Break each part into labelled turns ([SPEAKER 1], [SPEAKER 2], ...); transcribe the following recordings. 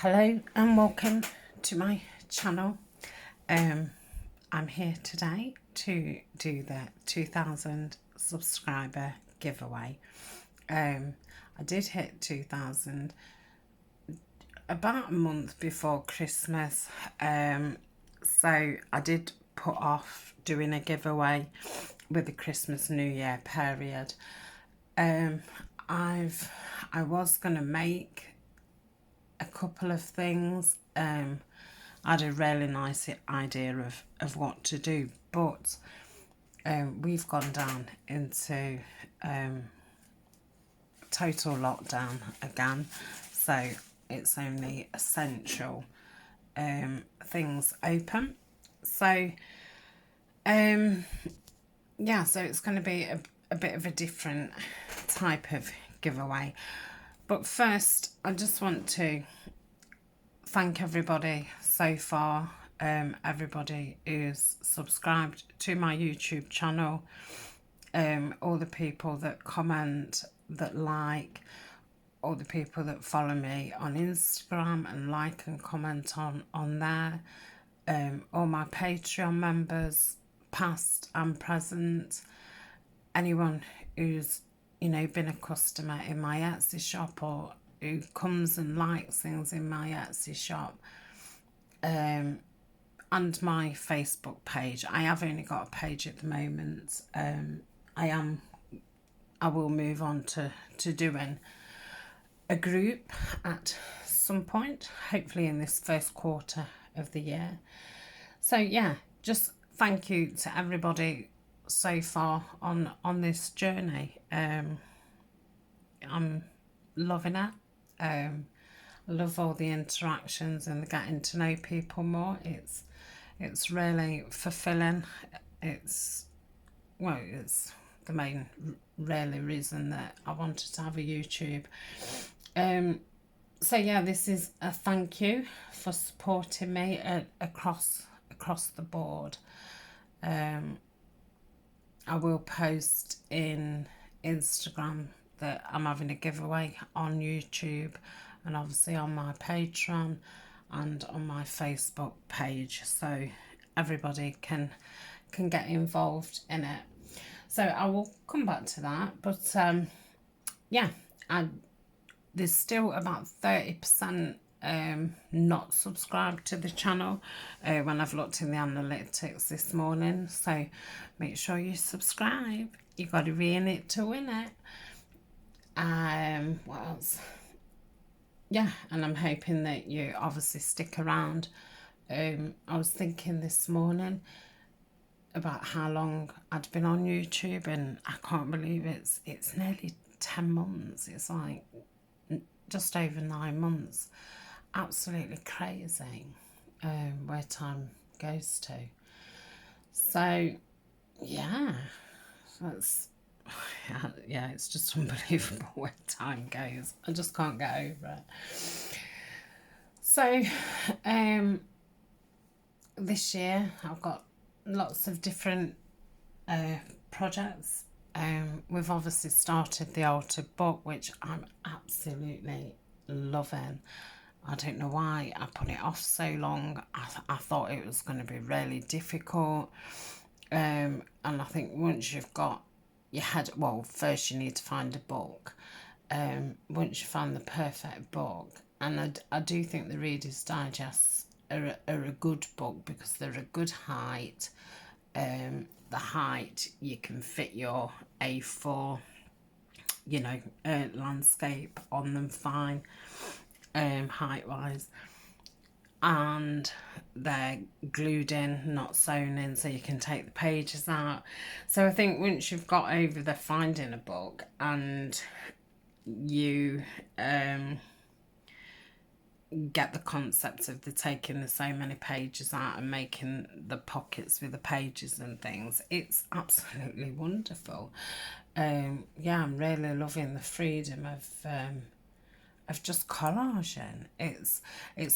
[SPEAKER 1] Hello and welcome to my channel. I'm here today to do the 2000 subscriber giveaway. I did hit 2000 about a month before Christmas, so I did put off doing a giveaway with the Christmas New Year period. I was going to make a couple of things. I had a really nice idea of what to do, but we've gone down into total lockdown again, so it's only essential things open. So yeah, so it's going to be a bit of a different type of giveaway. But first, I just want to thank everybody so far, everybody who's subscribed to my YouTube channel, all the people that comment, that like, all the people that follow me on Instagram and like and comment on there, all my Patreon members, past and present, anyone who's been a customer in my Etsy shop or who comes and likes things in my Etsy shop, and my Facebook page. I have only got a page at the moment. I will move on to doing a group at some point, hopefully in this first quarter of the year. So yeah, just thank you to everybody so far on this journey. I'm loving it. I love all the interactions and getting to know people more. It's really fulfilling. It's the main really reason that I wanted to have a YouTube. So yeah, this is a thank you for supporting me across the board. I will post in Instagram that I'm having a giveaway on YouTube and obviously on my Patreon and on my Facebook page, so everybody can get involved in it. So I will come back to that, but yeah, there's still about 30% not subscribed to the channel when I've looked in the analytics this morning, so make sure you subscribe. You got to be in it to win it. What else? Yeah, and I'm hoping that you obviously stick around. I was thinking this morning about how long I'd been on YouTube, and I can't believe it's nearly 10 months. It's like just over 9 months. Absolutely crazy where time goes to. So yeah, it's just unbelievable where time goes. I just can't get over it. So this year I've got lots of different projects. We've obviously started the altered book, which I'm absolutely loving. I don't know why I put it off so long. I thought it was going to be really difficult. And I think once you've got your head, first you need to find a book. Once you find the perfect book, and I do think the Reader's Digest are a good book because they're a good height. The height, you can fit your A4, landscape on them fine, height-wise. And they're glued in, not sewn in, so you can take the pages out. So I think once you've got over the finding a book and you get the concept of the taking the so many pages out and making the pockets with the pages and things, it's absolutely wonderful. Yeah, I'm really loving the freedom of just collaging. It's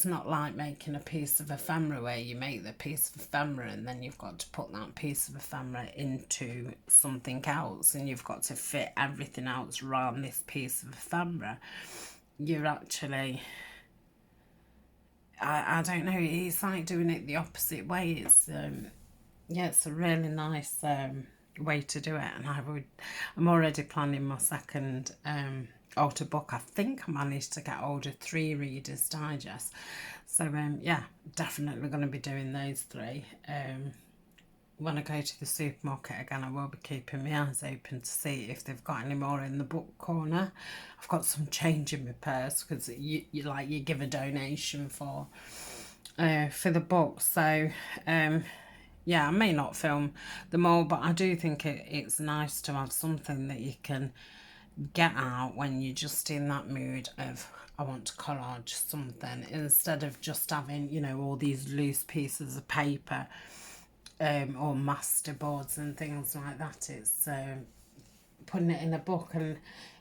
[SPEAKER 1] not like making a piece of ephemera where you make the piece of ephemera and then you've got to put that piece of ephemera into something else and you've got to fit everything else around this piece of ephemera. You're actually I don't know, it's like doing it the opposite way. It's yeah, it's a really nice way to do it, and I'm already planning my second older book. I think I managed to get hold of 3 Reader's Digest, so yeah, definitely going to be doing those 3. When I go to the supermarket again, I will be keeping my eyes open to see if they've got any more in the book corner. I've got some change in my purse because you give a donation for the book. So yeah, I may not film them all, but I do think it's nice to have something that you can get out when you're just in that mood of, I want to collage something, instead of just having, you know, all these loose pieces of paper or masterboards and things like that. It's putting it in a book, and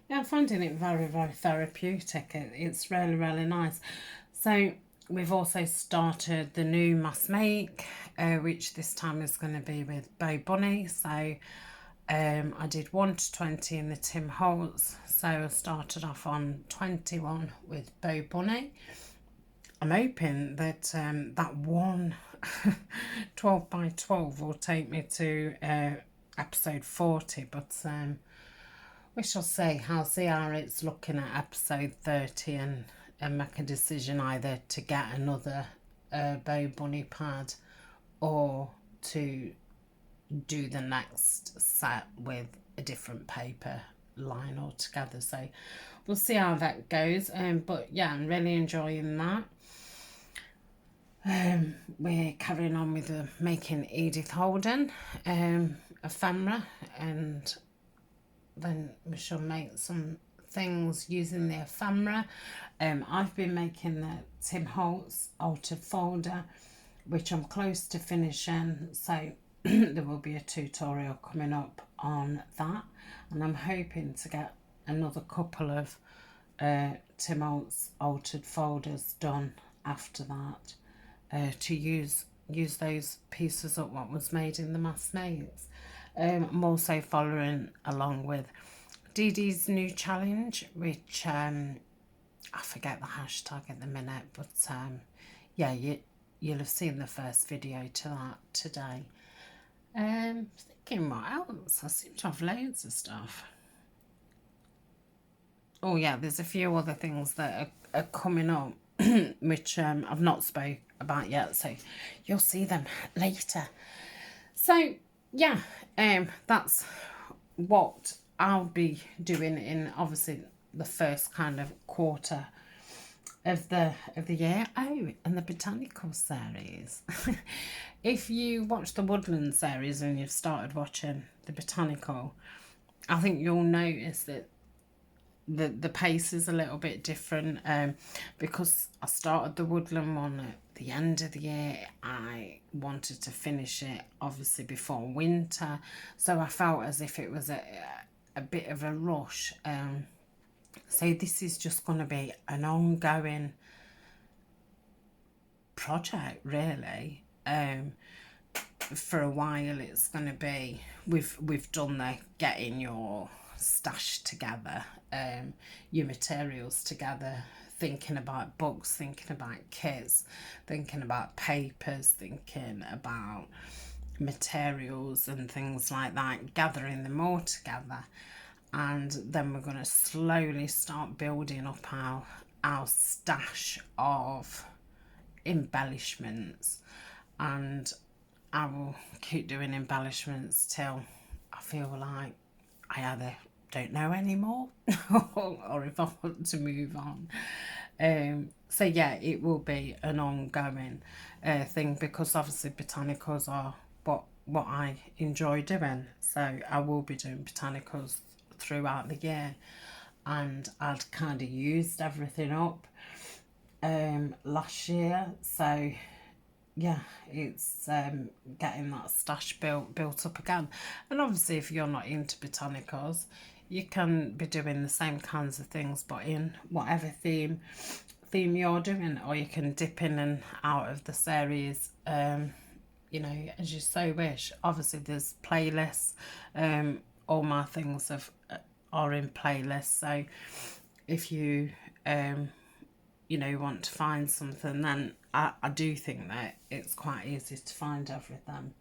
[SPEAKER 1] yeah, I'm finding it very, very therapeutic. It's really, really nice. So we've also started the new mass make, which this time is going to be with Bow Bunny. So I did 1 to 20 in the Tim Holtz, so I started off on 21 with Bow Bunny. I'm hoping that that one 12 by 12 will take me to episode 40, but we shall see. I'll see how it's looking at episode 30 and make a decision either to get another Bow Bunny pad or to do the next set with a different paper line altogether. So we'll see how that goes. But yeah, I'm really enjoying that. We're carrying on with making Edith Holden ephemera, and then we shall make some things using the ephemera. I've been making the Tim Holtz altered folder, which I'm close to finishing, so there will be a tutorial coming up on that, and I'm hoping to get another couple of Tim Holtz altered folders done after that. To use those pieces up what was made in the mass makes. I'm also following along with Dee Dee's new challenge, which I forget the hashtag at the minute, but yeah, you'll have seen the first video to that today. Thinking what else? I seem to have loads of stuff. Oh yeah, there's a few other things that are coming up which I've not spoke about yet, so you'll see them later. So yeah, that's what I'll be doing in obviously the first kind of quarter of the year. Oh, and the botanical series. If you watch the woodland series and you've started watching the botanical, I think you'll notice that the pace is a little bit different, because I started the woodland one at the end of the year. I wanted to finish it obviously before winter, so I felt as if it was a bit of a rush. So this is just going to be an ongoing project really. For a while it's going to be, we've done the getting your stash together, your materials together, thinking about books, thinking about kits, thinking about papers, thinking about materials and things like that, gathering them all together. And then we're going to slowly start building up our stash of embellishments, and I will keep doing embellishments till I feel like I either don't know anymore or if I want to move on. So yeah, it will be an ongoing thing, because obviously botanicals are what I enjoy doing, so I will be doing botanicals throughout the year. And I'd kind of used everything up last year, so yeah, it's getting that stash built up again. And obviously if you're not into botanicals, you can be doing the same kinds of things but in whatever theme you're doing, or you can dip in and out of the series, you know, as you so wish. Obviously there's playlists, all my things are in playlists, so if you you know, want to find something, then I do think that it's quite easy to find everything.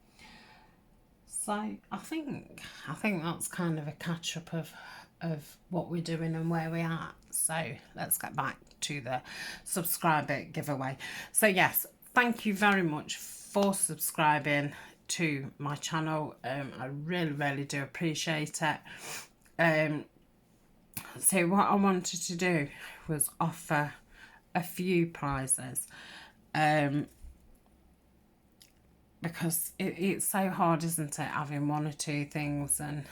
[SPEAKER 1] So I think that's kind of a catch up of what we're doing and where we are. So let's get back to the subscriber giveaway. So yes, thank you very much for subscribing to my channel. I really do appreciate it. So what I wanted to do was offer a few prizes, because it's so hard, isn't it, having one or two things, and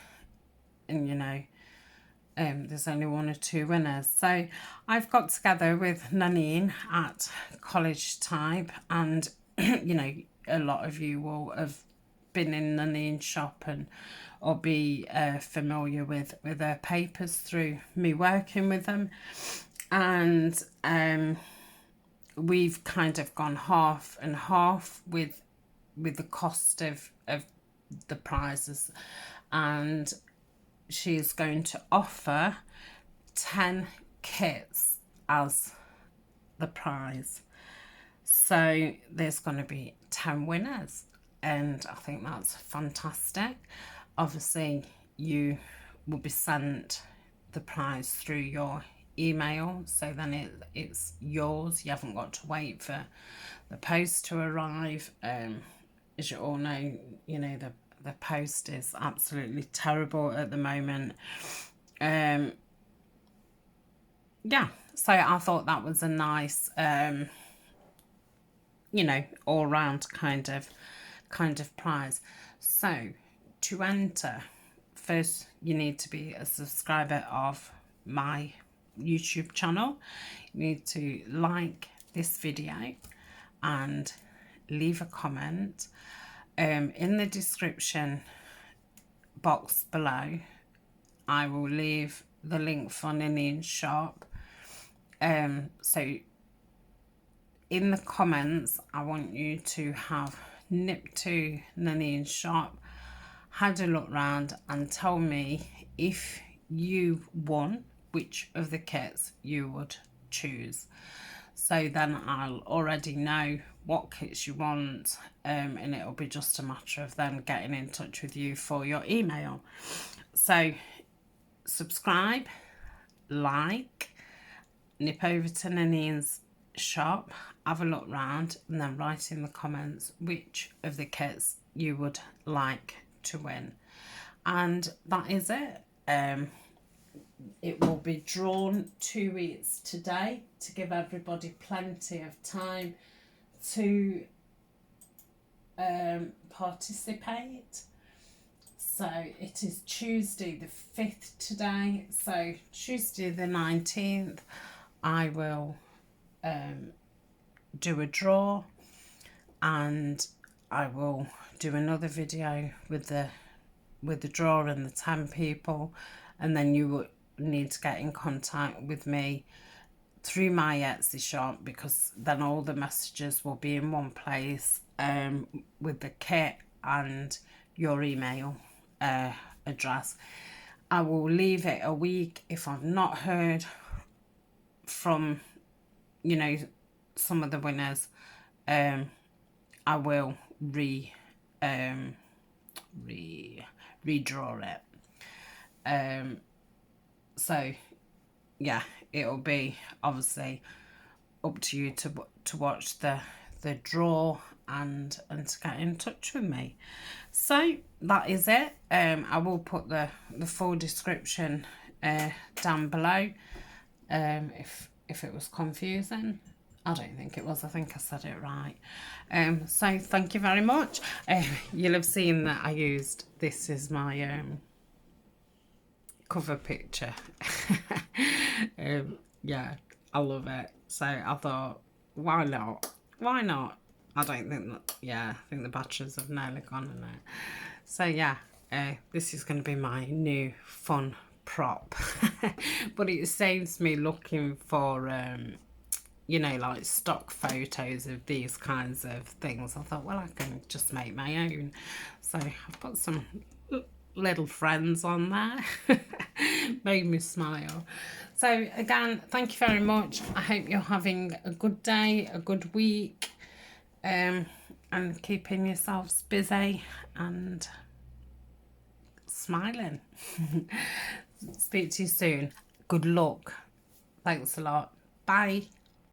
[SPEAKER 1] you know, there's only one or two winners. So I've got together with Nanine at College Type, and you know, a lot of you will have been in Nanine's shop and or be familiar with her papers through me working with them. And we've kind of gone half and half with the cost of the prizes, and she's going to offer 10 kits as the prize. So there's going to be 10 winners, and I think that's fantastic. Obviously you will be sent the prize through your email, so then it's yours. You haven't got to wait for the post to arrive. As you all know, you know, the post is absolutely terrible at the moment. Yeah, so I thought that was a nice you know, all round kind of prize. So to enter, first you need to be a subscriber of my YouTube channel. You need to like this video and leave a comment. In the description box below, I will leave the link for Nanine's shop. So in the comments, I want you to have nipped to Nanine's shop, had a look round, and tell me if you won, which of the kits you would choose. So then I'll already know what kits you want, and it'll be just a matter of them getting in touch with you for your email. So subscribe, like, nip over to Nanine's shop, have a look round, and then write in the comments which of the kits you would like to win. And that is it. It will be drawn 2 weeks today to give everybody plenty of time to participate. So it is Tuesday the 5th today. So Tuesday the 19th, I will do a draw, and I will do another video with the draw and the 10 people, and then you will need to get in contact with me through my Etsy shop, because then all the messages will be in one place, with the kit and your email address. I will leave it a week. If I've not heard from, you know, some of the winners, I will redraw it. So yeah, it'll be obviously up to you to watch the draw and to get in touch with me. So that is it. I will put the full description down below. If it was confusing, I don't think it was. I think I said it right. So thank you very much. You'll have seen that I used this as my cover picture. Yeah, I love it. So I thought, why not? I don't think that, yeah, I think the batteries have nearly gone in it. So yeah, this is going to be my new fun prop. But it saves me looking for you know, like stock photos of these kinds of things. I thought, well, I can just make my own. So I've put some little friends on there. Made me smile. So again, thank you very much. I hope you're having a good day, a good week, and keeping yourselves busy and smiling. Speak to you soon. Good luck. Thanks a lot. Bye.